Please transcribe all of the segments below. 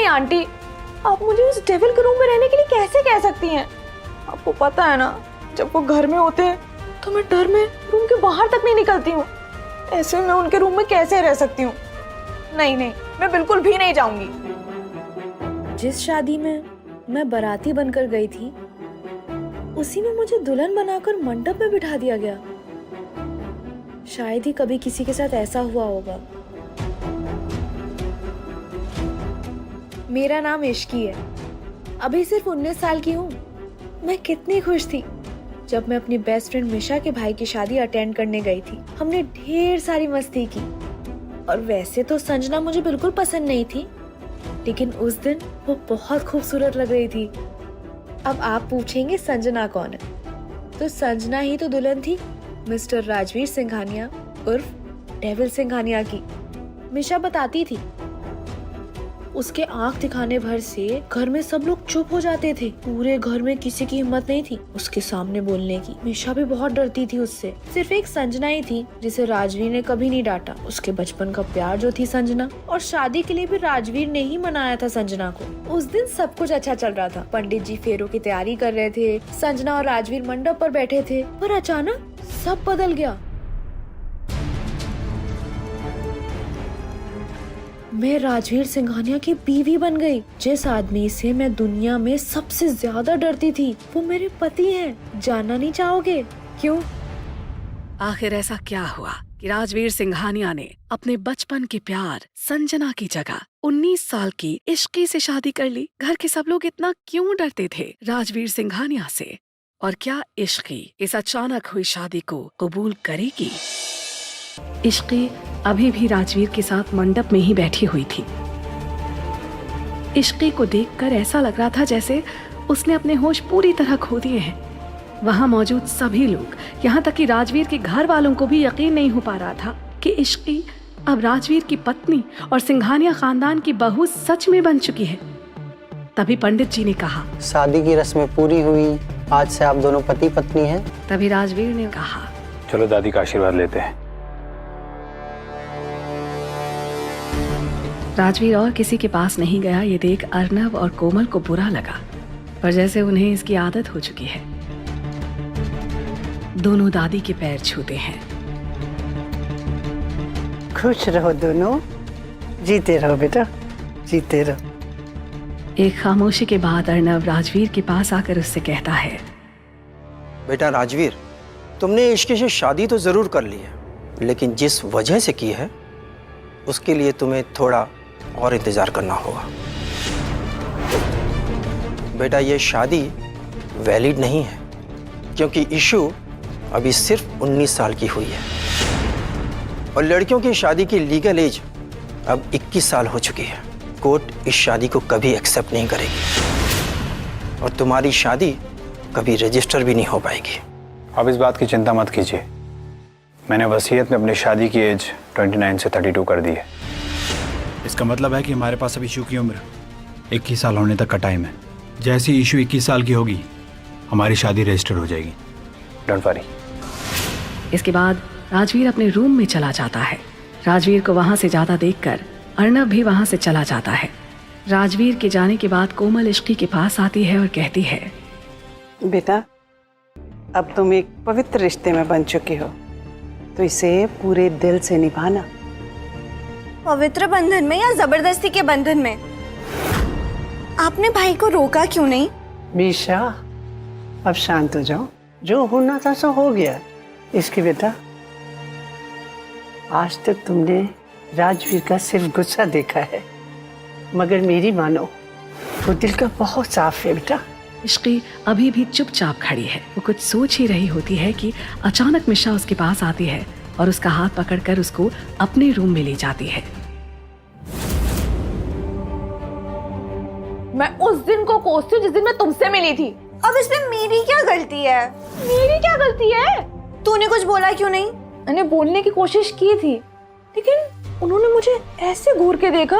Aunty, आप मुझे उस डेविल के रूम में रहने के लिए कैसे कह सकती हैं? आपको पता है ना, जब वो घर में होते हैं तो मैं डर में रूम के बाहर तक नहीं निकलती हूँ। ऐसे मैं उनके रूम में कैसे रह सकती हूँ? नहीं नहीं, मैं बिल्कुल भी नहीं जाऊंगी। जिस शादी में मैं बाराती बनकर गई थी, उसी में मुझे दुल्हन बनाकर मंडप में बिठा दिया गया। शायद ही कभी किसी के साथ ऐसा हुआ होगा। मेरा नाम इश्की है, अभी सिर्फ 19 साल की हूँ। मैं कितनी खुश थी जब मैं अपनी बेस्ट फ्रेंड मिशा के भाई की शादी अटेंड करने गई थी। हमने ढेर सारी मस्ती की। और वैसे तो संजना मुझे बिल्कुल पसंद नहीं थी, लेकिन उस दिन वो बहुत खूबसूरत लग रही थी। अब आप पूछेंगे संजना कौन है, तो संजना ही तो दुल्हन थी मिस्टर राजवीर सिंघानिया उर्फ डेविल सिंघानिया की। मिशा बताती थी, उसके आंख दिखाने भर से घर में सब लोग चुप हो जाते थे। पूरे घर में किसी की हिम्मत नहीं थी उसके सामने बोलने की। मिशा भी बहुत डरती थी उससे। सिर्फ एक संजना ही थी जिसे राजवीर ने कभी नहीं डांटा। उसके बचपन का प्यार जो थी संजना, और शादी के लिए भी राजवीर ने ही मनाया था संजना को। उस दिन सब कुछ अच्छा चल रहा था। पंडित जी फेरों की तैयारी कर रहे थे, संजना और राजवीर मंडप पर बैठे थे, पर अचानक सब बदल गया। मैं राजवीर सिंघानिया की बीवी बन गई। जिस आदमी से मैं दुनिया में सबसे ज्यादा डरती थी, वो मेरे पति हैं। जानना नहीं चाहोगे क्यों? आखिर ऐसा क्या हुआ कि राजवीर सिंघानिया ने अपने बचपन के प्यार संजना की जगह 19 साल की इश्की से शादी कर ली? घर के सब लोग इतना क्यों डरते थे राजवीर सिंघानिया से? और क्या इश्की इस अचानक हुई शादी को कबूल करेगी? इश्की अभी भी राजवीर के साथ मंडप में ही बैठी हुई थी। इश्की को देखकर ऐसा लग रहा था जैसे उसने अपने होश पूरी तरह खो दिए हैं। वहां मौजूद सभी लोग, यहाँ तक कि राजवीर के घर वालों को भी यकीन नहीं हो पा रहा था कि इश्की अब राजवीर की पत्नी और सिंघानिया खानदान की बहू सच में बन चुकी है। तभी पंडित जी ने कहा, शादी की रस्में पूरी हुई, आज से आप दोनों पति पत्नी हैं। तभी राजवीर ने कहा, चलो दादी का आशीर्वाद लेते हैं। राजवीर और किसी के पास नहीं गया। ये देख अर्नव और कोमल को बुरा लगा, पर जैसे उन्हें इसकी आदत हो चुकी है, दोनों दादी के पैर छूते हैं। खुश रहो दोनों, जीते रहो बेटा, जीते रहो। एक खामोशी के बाद अर्नव राजवीर के पास आकर उससे कहता है, बेटा राजवीर, तुमने इश्क से शादी तो जरूर कर ली है, लेकिन जिस वजह से की है उसके लिए तुम्हें थोड़ा और इंतजार करना होगा। बेटा ये शादी वैलिड नहीं है, क्योंकि इशू अभी सिर्फ 19 साल की हुई है और लड़कियों की शादी की लीगल एज अब 21 साल हो चुकी है। कोर्ट इस शादी को कभी एक्सेप्ट नहीं करेगी और तुम्हारी शादी कभी रजिस्टर भी नहीं हो पाएगी। अब इस बात की चिंता मत कीजिए, मैंने वसीयत में अपनी शादी की एज 29 से 32 कर दी है। इसका मतलब है कि हमारे पास अब इशू की उम्र 21 साल होने तक का टाइम है। जैसे ही इशू 21 साल की होगी, हमारी शादी रजिस्टर हो जाएगी। Don't worry. इसके बाद राजवीर अपने रूम में चला जाता है। राजवीर को वहां से जाता देखकर अर्नव भी वहां से चला जाता है। राजवीर के जाने के बाद कोमल इश्की के पास आती है और कहती है, बेटा अब तुम एक पवित्र रिश्ते में बन चुके हो, तो इसे पूरे दिल से निभाना। पवित्र बंधन में या जबरदस्ती के बंधन में? आपने भाई को रोका क्यों नहीं? मीशा अब शांत हो जाओ, जो होना था सो हो गया। इसकी बेटा, आज तक तुमने राजवीर का सिर्फ गुस्सा देखा है, मगर मेरी मानो वो दिल का बहुत साफ है बेटा। इश्की अभी भी चुपचाप खड़ी है। वो कुछ सोच ही रही होती है कि अचानक मिशा उसके पास आती है और उसका हाथ पकड़कर उसको अपने रूम में ले जाती है। मैं उस दिन को कोसती हूँ जिस दिन मैं तुमसे मिली थी। अब इसमें मेरी क्या गलती है? मेरी क्या गलती है? तूने कुछ बोला क्यों नहीं? मैंने बोलने की कोशिश की थी, लेकिन उन्होंने मुझे ऐसे घूर के देखा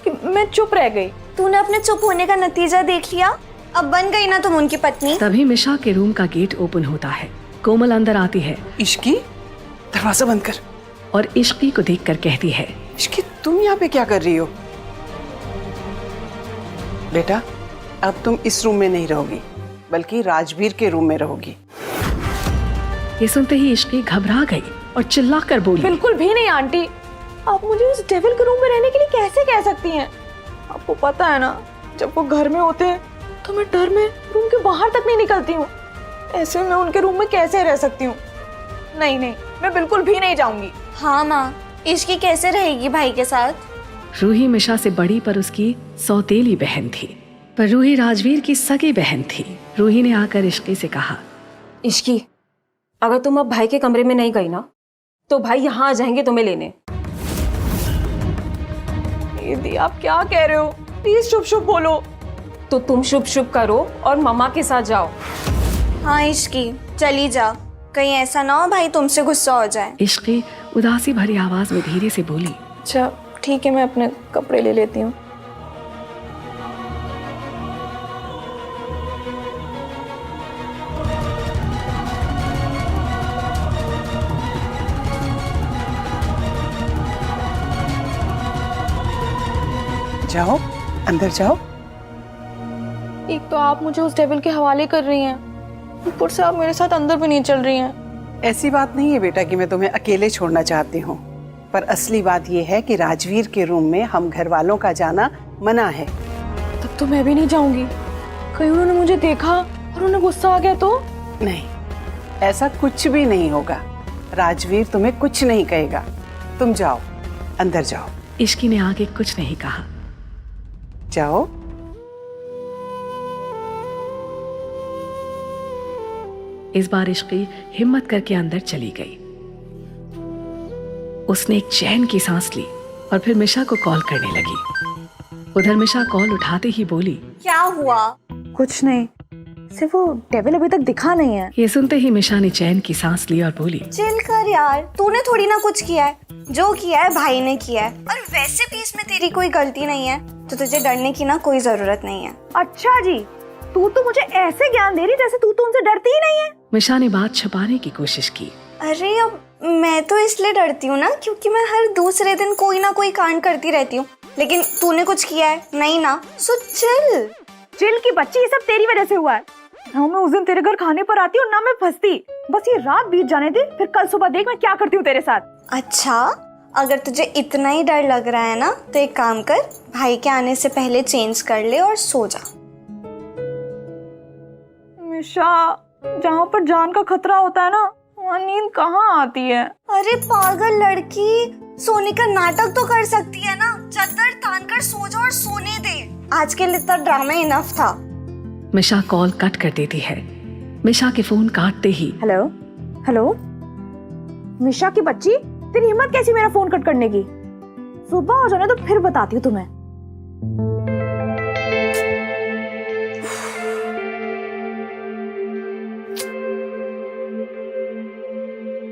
कि मैं चुप रह गई। तूने अपने चुप होने का नतीजा देख लिया। अब बन गई ना तुम उनकी पत्नी। तभी मिशा के रूम का गेट ओपन होता है। कोमल अंदर आती है। इश्की, दरवाजा बंद कर। और इश्की को देखकर कहती है, इश्की तुम यहाँ पे क्या कर रही हो? बेटा, अब तुम इस रूम में नहीं रहोगी, बल्कि राजवीर के रूम में रहोगी। ये सुनते ही इश्की घबरा गई और चिल्लाकर बोली, बिल्कुल भी नहीं आंटी, आप मुझे उस डेविल के रूम में रहने के लिए कैसे कह सकती हैं? आपको पता है ना, जब वो घर में होते हैं तो मैं डर में रूम के बाहर तक नहीं निकलती हूँ। ऐसे मैं उनके रूम में कैसे रह सकती हूँ? नहीं नहीं, मैं बिल्कुल भी नहीं जाऊंगी। हाँ माँ, इश्की कैसे रहेगी भाई के साथ? रूही मिशा से बड़ी पर उसकी सौतेली बहन थी, पर रूही राजवीर की सगी बहन थी। रूही ने आकर इश्की से कहा, इश्की, अगर तुम अब भाई के कमरे में नहीं गई ना, तो भाई यहाँ आ जाएंगे तुम्हें लेने। दीदी आप क्या कह रहे हो? प्लीज शुभ शुभ बोलो। तो तुम शुभ शुभ करो और मम्मा के साथ जाओ। हाँ इश्की, चली जा, कहीं ऐसा ना हो भाई तुमसे गुस्सा हो जाए। इश्की उदासी भरी आवाज में धीरे से बोली, अच्छा ठीक है, मैं अपने कपड़े ले लेती हूँ। जाओ, अंदर जाओ। एक तो आप मुझे उस डेविल के हवाले कर रही हैं, ऊपर से आप मेरे साथ अंदर भी नहीं चल रही हैं। ऐसी बात नहीं है बेटा कि मैं तुम्हें अकेले छोड़ना चाहती हूँ, पर असली बात यह है कि राजवीर के रूम में हम घर वालों का जाना मना है। तब तो मैं भी नहीं जाऊंगी। कहीं उन्होंने मुझे देखा और उन्हें गुस्सा आ गया तो? नहीं, ऐसा कुछ भी नहीं होगा। राजवीर तुम्हें कुछ नहीं कहेगा। तुम जाओ, अंदर जाओ। इश्की ने आगे कुछ नहीं कहा। जाओ। इस बार इश्की हिम्मत करके अंदर चली गई। उसने एक चैन की सांस ली और फिर मिशा को कॉल करने लगी। उधर मिशा कॉल उठाते ही बोली, क्या हुआ? कुछ नहीं, सिर्फ वो डेविल अभी तक दिखा नहीं है। ये सुनते ही मिशा ने चैन की सांस ली और बोली, चिल कर यार, तूने थोड़ी ना कुछ किया है, जो किया है भाई ने किया है, और वैसे भी इसमें तेरी कोई गलती नहीं है, तो तुझे डरने की ना कोई जरूरत नहीं है। अच्छा जी, तू तो मुझे ऐसे ज्ञान दे रही जैसे तू तो उनसे डरती ही नहीं है। मिशा ने बात छुपाने की कोशिश की। अरे अब मैं तो इसलिए डरती हूँ ना क्योंकि मैं हर दूसरे दिन कोई ना कोई कांड करती रहती हूँ, लेकिन तूने कुछ किया है नहीं ना, सो चिल। चिल की बच्ची, ये सब तेरी वजह से हुआ है। ना मैं उस दिन तेरे घर खाने पर आती और ना मैं फंसती। बस ये रात बीत जाने दे, फिर कल सुबह देख मैं क्या करती हूँ तेरे साथ। अच्छा, अगर तुझे इतना ही डर लग रहा है ना, तो एक काम कर, भाई के आने से पहले चेंज कर ले और सो जा। मिशा, जहाँ पर जान का खतरा होता है ना, वहाँ नींद कहाँ आती है? अरे पागल लड़की, सोने का नाटक तो कर सकती है ना, चादर तान कर सो जा और सोने दे। आज के लिए इतना ड्रामा इनफ था। मिशा कॉल कट कर देती है। मिशा के फोन काटते ही, हेलो हेलो, मिशा की बच्ची, तेरी हिम्मत कैसी मेरा फोन कट करने की? सुबह हो जाने तो फिर बताती हूँ तुम्हें।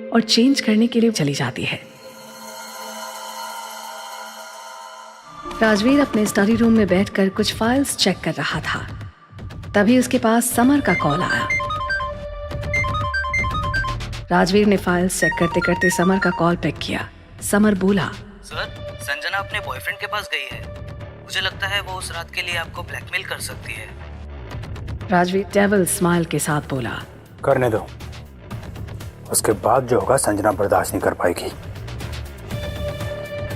और चेंज करने के लिए चली जाती है। राजवीर अपने स्टडी रूम में बैठकर कुछ फाइल्स चेक कर रहा था। तभी उसके पास समर का कॉल आया। राजवीर ने फाइल्स चेक करते करते समर का कॉल पिक किया। समर बोला, सर, संजना अपने बॉयफ्रेंड के पास गई है। मुझे लगता है वो उस रात के लिए आपको ब्लैकमेल कर सकती है। राजवीर डेविल स्माइल के साथ बोला, करने दो, उसके बाद जो होगा संजना बर्दाश्त नहीं कर पाएगी।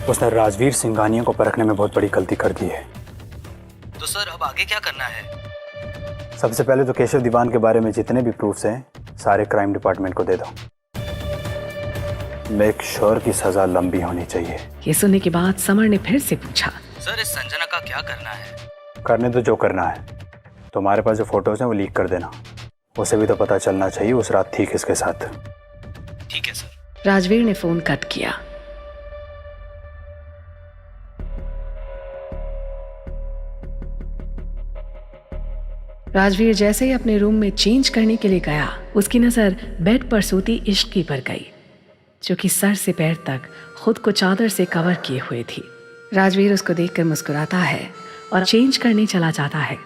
उसने राजवीर सिंघानिया को परखने में बहुत बड़ी गलती कर दी है। तो सर अब आगे क्या करना है? सबसे पहले तो केशव दीवान के बारे में जितने भी प्रूफ्स हैं सारे क्राइम डिपार्टमेंट को दे दो। मेक श्योर की सजा लंबी होनी चाहिए। ये सुनने के बाद समर ने फिर से पूछा, सर इस संजना का क्या करना है? करने दो जो करना है। तुम्हारे पास जो फोटोज हैं वो लीक कर देना। उसे भी तो पता चलना चाहिए उस रात थी किसके साथ। ठीक है सर। राजवीर ने फोन कट किया। राजवीर जैसे ही अपने रूम में चेंज करने के लिए गया, उसकी नजर बेड पर सोती इश्की पर गई, जो कि सर से पैर तक खुद को चादर से कवर किए हुए थी। राजवीर उसको देखकर मुस्कुराता है और चेंज करने चला जाता है।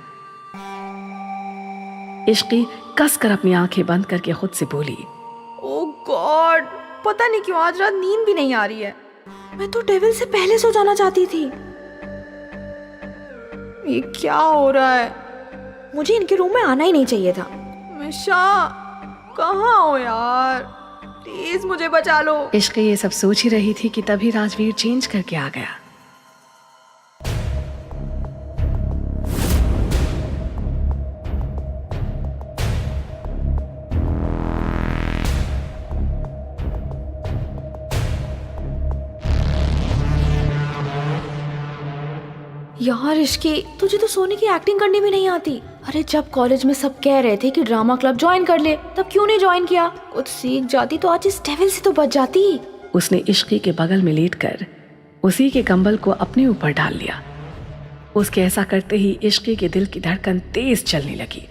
इश्की कसकर अपनी आंखें बंद करके खुद से बोली, ओह गॉड, पता नहीं क्यों आज रात नींद भी नहीं आ रही है। मैं तो डेविल से पहले सो जाना चाहती थी। ये क्या हो रहा है? मुझे इनके रूम में आना ही नहीं चाहिए था। मिशा, कहाँ हो यार? प्लीज मुझे बचा लो। इश्क ये सब सोच ही रही थी कि तभी राजवीर चेंज करके आ गया। यार इश्की, तुझे तो सोने की एक्टिंग करनी भी नहीं आती। अरे जब कॉलेज में सब कह रहे थे कि ड्रामा क्लब ज्वाइन कर ले, तब क्यों नहीं ज्वाइन किया? कुछ सीख जाती तो आज इस डेविल से तो बच जाती। उसने इश्की के बगल में लेटकर उसी के कंबल को अपने ऊपर डाल लिया। उसके ऐसा करते ही इश्की के दिल की धड़कन तेज चलने लगी।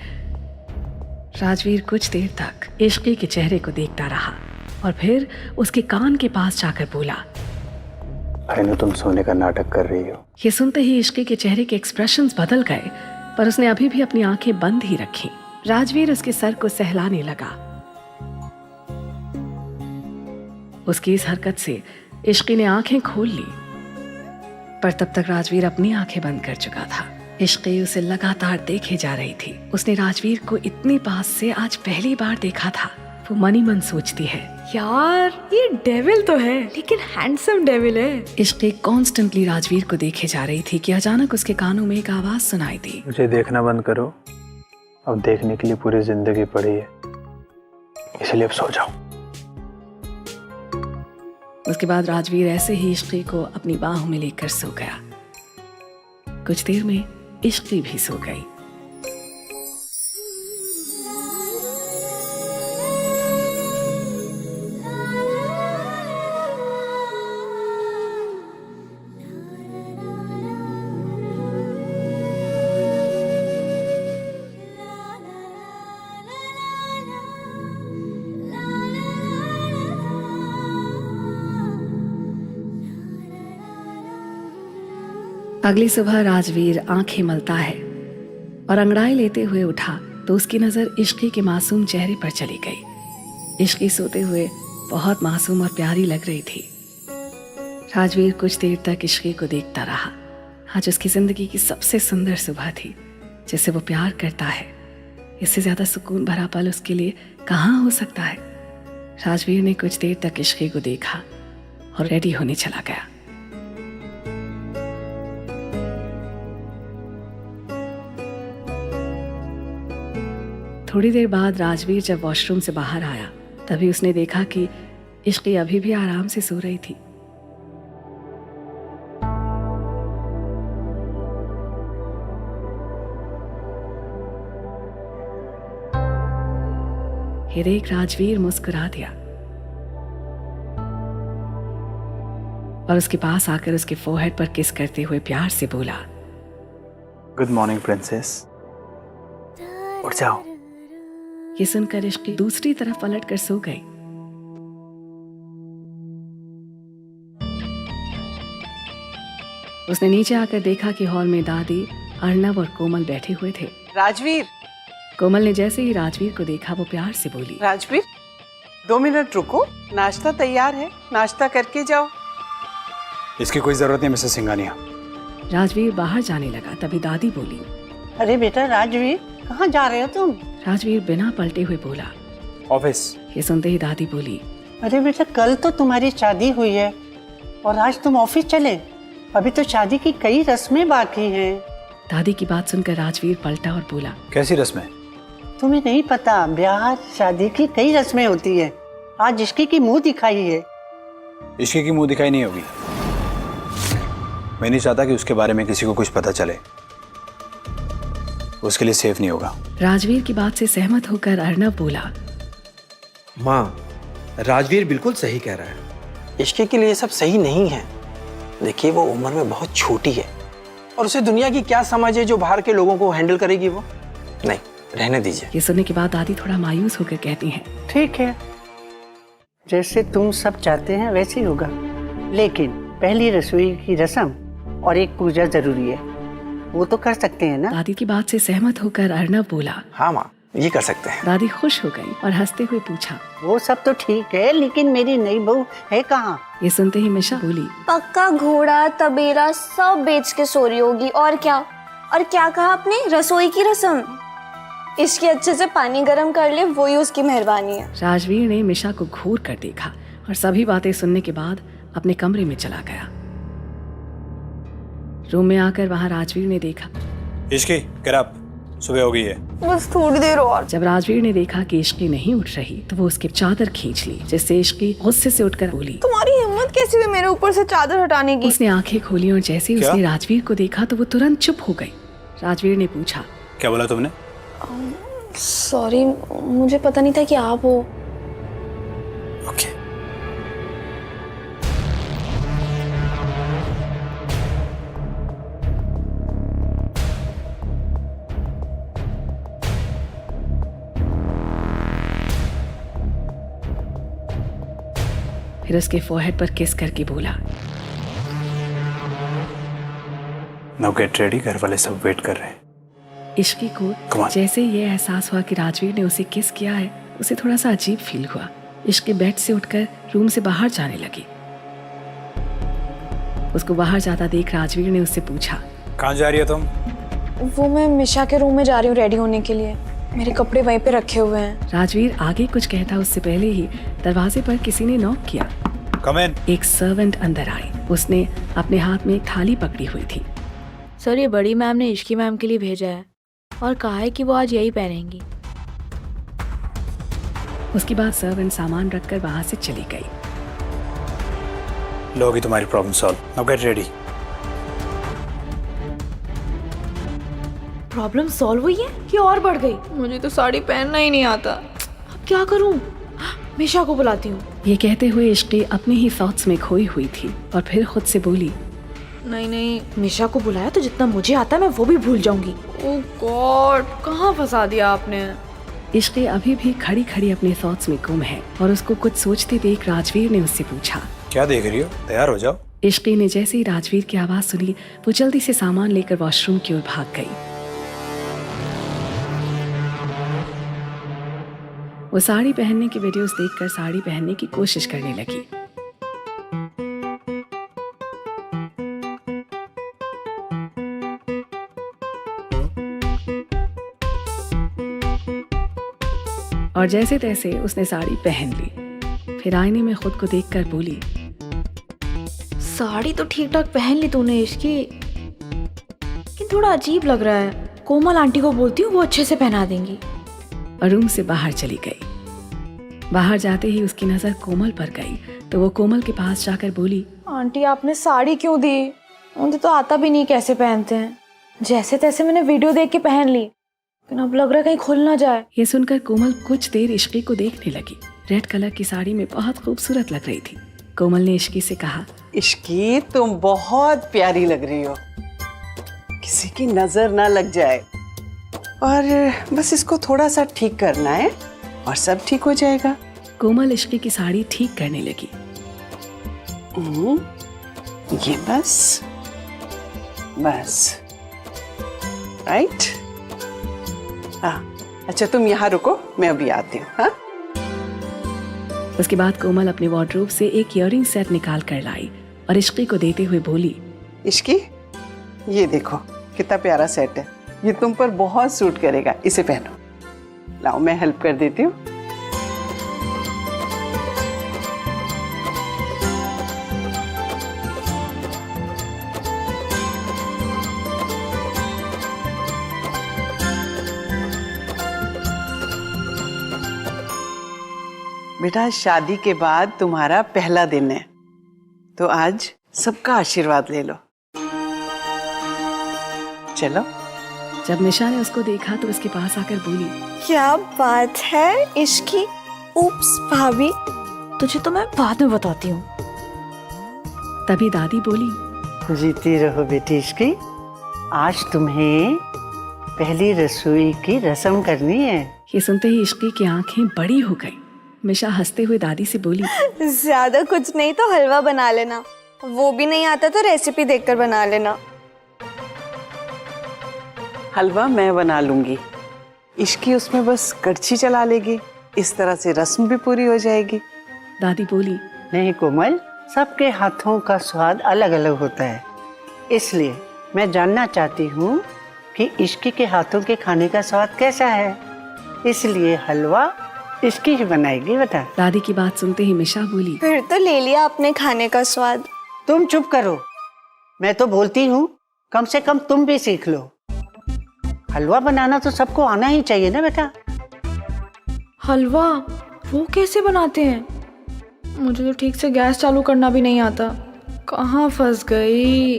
राजवीर कुछ देर तक इश्की के चेहरे को देखता रहा और फिर उसके कान के पास जाकर बोला, अनु तुम सोने का नाटक कर रही हो। ये सुनते ही इश्की के चेहरे के एक्सप्रेशंस बदल गए, पर उसने अभी भी अपनी आंखें बंद ही रखी। राजवीर उसके सर को सहलाने लगा। उसकी इस हरकत से इश्की ने आंखें खोल ली, पर तब तक राजवीर अपनी आंखें बंद कर चुका था। इश्की उसे लगातार देखे जा रही थी। उसने राजवीर को इतनी पास से आज पहली बार देखा था। वो मन ही मन सोचती है, यार ये डेविल तो है, लेकिन हैंडसम डेविल है। इश्की कॉन्स्टेंटली राजवीर को देखे जा रही थी कि अचानक उसके कानों में एक आवाज सुनाई दी, मुझे देखना बंद करो, अब देखने के लिए पूरी जिंदगी पड़ी है, इसलिए अब सो जाओ। उसके बाद राजवीर ऐसे ही इश्की को अपनी बाहों में लेकर सो गया। कुछ देर में इश्की भी सो गई। अगली सुबह राजवीर आंखें मलता है और अंगड़ाई लेते हुए उठा तो उसकी नजर इश्की के मासूम चेहरे पर चली गई। इश्की सोते हुए बहुत मासूम और प्यारी लग रही थी। राजवीर कुछ देर तक इश्की को देखता रहा। आज उसकी जिंदगी की सबसे सुंदर सुबह थी, जिसे वो प्यार करता है। इससे ज्यादा सुकून भरा पल उसके लिए कहाँ हो सकता है। राजवीर ने कुछ देर तक इश्की को देखा और रेडी होने चला गया। थोड़ी देर बाद राजवीर जब वॉशरूम से बाहर आया, तभी उसने देखा कि इश्की अभी भी आराम से सो रही थी। ये देख राजवीर मुस्कुरा दिया और उसके पास आकर उसके फोरहेड पर किस करते हुए प्यार से बोला, गुड मॉर्निंग प्रिंसेस, उठ जाओ। ये सुनकर इश्की दूसरी तरफ पलट कर सो गई। उसने नीचे आकर देखा कि हॉल में दादी, अर्नब और कोमल बैठे हुए थे। राजवीर, कोमल ने जैसे ही राजवीर को देखा वो प्यार से बोली, राजवीर 2 मिनट रुको, नाश्ता तैयार है, नाश्ता करके जाओ। इसकी कोई जरूरत नहीं मिसेस सिंघानिया। राजवीर बाहर जाने लगा, तभी दादी बोली, अरे बेटा राजवीर, कहाँ जा रहे हो तुम? राजवीर बिना पलटे हुए बोला, ऑफिस। ये सुनते ही दादी बोली, अरे बेटा कल तो तुम्हारी शादी हुई है और आज तुम ऑफिस चले? अभी तो शादी की कई रस्में बाकी हैं। दादी की बात सुनकर राजवीर पलटा और बोला, कैसी रस्में? तुम्हें नहीं पता, ब्याह शादी की कई रस्में होती है। आज इश्की की मुंह दिखाई है। इश्की की मुंह दिखाई नहीं होगी। मैं नहीं चाहता कि उसके बारे में किसी को कुछ पता चले, उसके लिए सेफ नहीं होगा। राजवीर की बात से सहमत होकर अर्नब बोला, माँ, राजवीर बिल्कुल सही कह रहा है। इश्की के लिए सब सही नहीं है। देखिए वो उम्र में बहुत छोटी है और उसे दुनिया की क्या समझ है जो बाहर के लोगों को हैंडल करेगी वो। नहीं, रहने दीजिए। ये सुनने के बाद दादी थोड़ा मायूस होकर कहती हैं, ठीक है, जैसे तुम सब चाहते हैं वैसे ही होगा, लेकिन पहली रसोई की रस्म और एक पूजा जरूरी है, वो तो कर सकते हैं ना? दादी की बात से सहमत होकर अर्नब बोला, हाँ माँ, ये कर सकते हैं। दादी खुश हो गई और हंसते हुए पूछा, वो सब तो ठीक है, लेकिन मेरी नई बहू है कहाँ? ये सुनते ही मिशा बोली, पक्का घोड़ा तबेला सब बेच के सो रही होगी, और क्या। और क्या कहा आपने? रसोई की रस्म। इसके अच्छे से पानी गर्म कर ले, वही उसकी मेहरबानी है। राजवीर ने मिशा को घूर कर देखा और सभी बातें सुनने के बाद अपने कमरे में चला गया। रूम में आकर वहां राजवीर ने देखा। इश्की get up, सुबह हो गई है। बस थोड़ी देर और। जब राजवीर ने देखा कि इश्की नहीं उठ रही तो वो उसकी चादर खींच ली, जिससे इश्की गुस्से से उठकर बोली, तुम्हारी हिम्मत कैसी हुई मेरे ऊपर से चादर हटाने की? उसने आंखें खोली और जैसे ही उसने राजवीर को देखा तो वो तुरंत चुप हो गई। राजवीर ने पूछा, क्या बोला तुमने? सॉरी, मुझे पता नहीं था कि आप हो। ओके। फिर उसके फोरहेड पर किस करके बोला, नाउ गेट रेडी, घर वाले सब वेट कर रहे हैं। इश्की को जैसे ये एहसास हुआ कि राजवीर ने उसे किस किया है, उसे थोड़ा सा अजीब फील हुआ। इश्की बेड से उठकर रूम से बाहर जाने लगी। उसको बाहर जाता देख राजवीर ने उससे पूछा, कहाँ जा रही हो तुम? वो मैं मिशा के रूम में जा रही हूँ रेडी होने के लिए। मेरे कपड़े वहीं पे रखे हुए हैं। राजवीर आगे कुछ कहता उससे पहले ही दरवाजे पर किसी ने नॉक किया। कम इन। एक सर्वेंट अंदर आई। उसने अपने हाथ में एक थाली पकड़ी हुई थी। सर, ये बड़ी मैम ने इश्की मैम के लिए भेजा है और कहा है कि वो आज यही पहनेंगी। उसके बाद सर्वेंट सामान रखकर वहां से चली गई। लो होगी तुम्हारी problem solve, now get ready. Problem solve हुई है कि और बढ़ गई? मुझे तो साड़ी पहनना ही नहीं आता। अब क्या करूं? मिशा को बुलाती हूँ। ये कहते हुए इश्की अपने ही थॉट्स में खोई हुई थी और फिर खुद से बोली, नहीं, मिशा को बुलाया तो जितना मुझे आता है मैं वो भी भूल जाऊंगी। ओह गॉड, कहाँ फंसा दिया आपने? इश्की अभी भी खड़ी खड़ी अपने थॉट्स में गुम है और उसको कुछ सोचते देख राजवीर ने उससे पूछा, क्या देख रही हो? तैयार हो जाओ। इश्की ने जैसे ही राजवीर की आवाज सुनी वो जल्दी से सामान लेकर वॉशरूम की ओर भाग गई। वो साड़ी पहनने की वीडियोस देखकर साड़ी पहनने की कोशिश करने लगी। और जैसे तैसे उसने साड़ी पहन ली। फिर आईने में खुद को देखकर बोली, साड़ी तो ठीक ठाक पहन ली तूने इश्की, लेकिन थोड़ा अजीब लग रहा है। कोमल आंटी को बोलती हूँ, वो अच्छे से पहना देंगी। और रूम से बाहर चली गई। बाहर जाते ही उसकी नजर कोमल पर गई तो वो कोमल के पास जाकर बोली, आंटी आपने साड़ी क्यों दी? मुझे तो आता भी नहीं कैसे पहनते हैं। जैसे तैसे मैंने वीडियो देख के पहन ली, लेकिन अब लग रहा है कहीं खुल ना जाए। ये सुनकर कोमल कुछ देर इश्की को देखने लगी। रेड कलर की साड़ी में बहुत खूबसूरत लग रही थी। कोमल ने इश्की से कहा, इश्की तुम बहुत प्यारी लग रही हो, किसी की नजर ना लग जाए। और बस इसको थोड़ा सा ठीक करना है और सब ठीक हो जाएगा। कोमल इश्की की साड़ी ठीक करने लगी। ये बस राइट। अच्छा तुम यहाँ रुको, मैं अभी आती हूँ। हाँ, उसके बाद कोमल अपने वार्डरोब से एक इयररिंग सेट निकाल कर लाई और इश्की को देते हुए बोली, इश्की ये देखो कितना प्यारा सेट है, ये तुम पर बहुत सूट करेगा, इसे पहनो। लाओ मैं हेल्प कर देती हूँ। बेटा शादी के बाद तुम्हारा पहला दिन है, तो आज सबका आशीर्वाद ले लो। चलो। जब निशा ने उसको देखा तो उसके पास आकर बोली, क्या बात है इश्की? उप्स भाभी, तुझे तो मैं बाद में बताती हूँ। तभी दादी बोली, जीती रहो बेटी इश्की, आज तुम्हें पहली रसोई की रस्म करनी है। ये सुनते ही इश्की की आंखें बड़ी हो गई। मिशा हंसते हुए दादी से बोली, ज्यादा कुछ नहीं तो हलवा बना लेना, वो भी नहीं आता तो रेसिपी देखकर बना लेना। हलवा मैं बना लूंगी, इश्की उसमें बस कड़छी चला लेगी, इस तरह से रस्म भी पूरी हो जाएगी। दादी बोली, नहीं कोमल, सबके हाथों का स्वाद अलग अलग होता है, इसलिए मैं जानना चाहती हूँ कि इश्की के हाथों के खाने का स्वाद कैसा है, इसलिए हलवा इसकी ही बनाएगी बेटा। दादी की बात सुनते ही मिशा बोली, फिर तो ले लिया अपने खाने का स्वाद। तुम चुप करो, मैं तो बोलती हूँ कम से कम तुम भी सीख लो। हलवा बनाना तो सबको आना ही चाहिए ना बेटा। हलवा वो कैसे बनाते हैं? मुझे तो ठीक से गैस चालू करना भी नहीं आता। कहाँ फंस गई?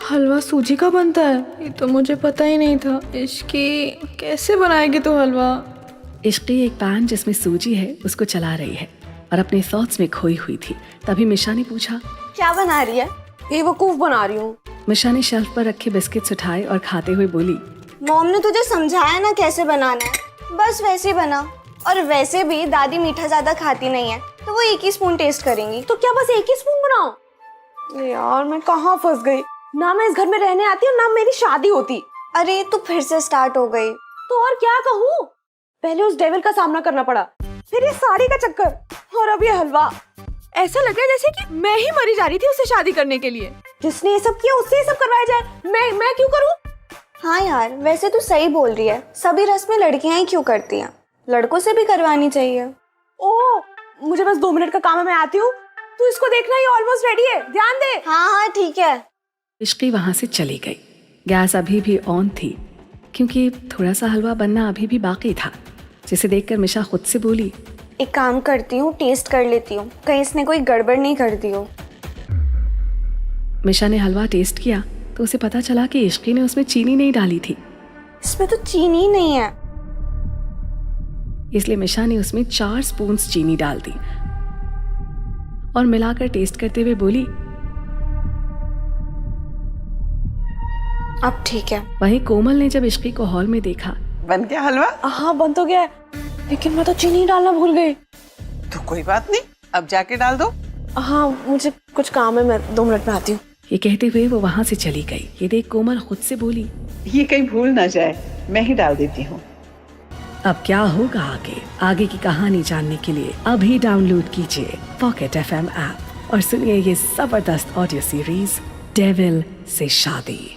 हलवा सूजी का बनता है, ये तो मुझे पता ही नहीं था। इश्की कैसे बनाएगी तो हलवा? इश्की एक पैन जिसमें सूजी है उसको चला रही है और अपने थॉट्स में खोई हुई थी। तभी मिशा ने पूछा, क्या बना रही है? बेवकूफ बना रही हूँ। मिशा ने शेल्फ पर रखे बिस्किट्स उठाए और खाते हुए बोली, मॉम ने तुझे समझाया ना कैसे बनाना है, बस वैसे ही बना। और वैसे भी दादी मीठा ज्यादा खाती नहीं है, तो वो एक ही स्पून टेस्ट करेंगी। तो क्या बस एक ही स्पून बनाओ? अरे यार मैं कहाँ फंस गई? ना मैं इस घर में रहने आती और ना मेरी शादी होती। अरे तू फिर से स्टार्ट हो गई। तो और क्या कहूँ? पहले उस डेविल का सामना करना पड़ा, फिर ये साड़ी का चक्कर, और अब ये हलवा। ऐसा लग रहा है जैसे कि मैं ही मरी जा रही थी उससे शादी करने के लिए। जिसने ये सब किया उससे ये सब करवाया जाए, मैं क्यों करूँ? हाँ यार, वैसे तू सही बोल रही है। सभी रस्में लड़कियां ही क्यों करती हैं, लड़कों से भी करवानी चाहिए। ओ, मुझे बस 2 मिनट का काम है, मैं आती हूँ। तू इसको देखना, ये ऑलमोस्ट रेडी है, ध्यान दे। हाँ हाँ ठीक है। इश्की वहां से चली गई। गैस अभी भी ऑन थी क्योंकि थोड़ा सा हलवा बनना अभी भी बाकी था, जिसे देखकर मिशा खुद से बोली, एक काम करती हूँ, टेस्ट कर लेती हूँ, कहीं इसने कोई गड़बड़ नहीं कर दी हो। मिशा ने हलवा टेस्ट किया तो उसे पता चला कि इश्की ने उसमें चीनी नहीं डाली थी, इसमें तो चीनी ही नहीं है। इसलिए मिशा ने उसमें 4 स्पून्स चीनी डाल दी और मिलाकर टेस्ट करते हुए बोली, अब ठीक है। वहीं कोमल ने जब इश्की को हॉल में देखा, बन गया हलवा? हाँ बन तो गया है, लेकिन मैं तो चीनी डालना भूल गई। तो कोई बात नहीं, अब जाके डाल दो। हाँ मुझे कुछ काम है, मैं 2 मिनट में आती हूँ। ये कहते हुए वो वहां से चली गई। ये देख कोमल खुद से बोली, ये कहीं भूल ना जाए, मैं ही डाल देती हूँ। अब क्या होगा आगे की कहानी जानने के लिए अभी डाउनलोड कीजिए पॉकेट FM ऐप और सुनिए ये जबरदस्त ऑडियो सीरीज डेविल से शादी।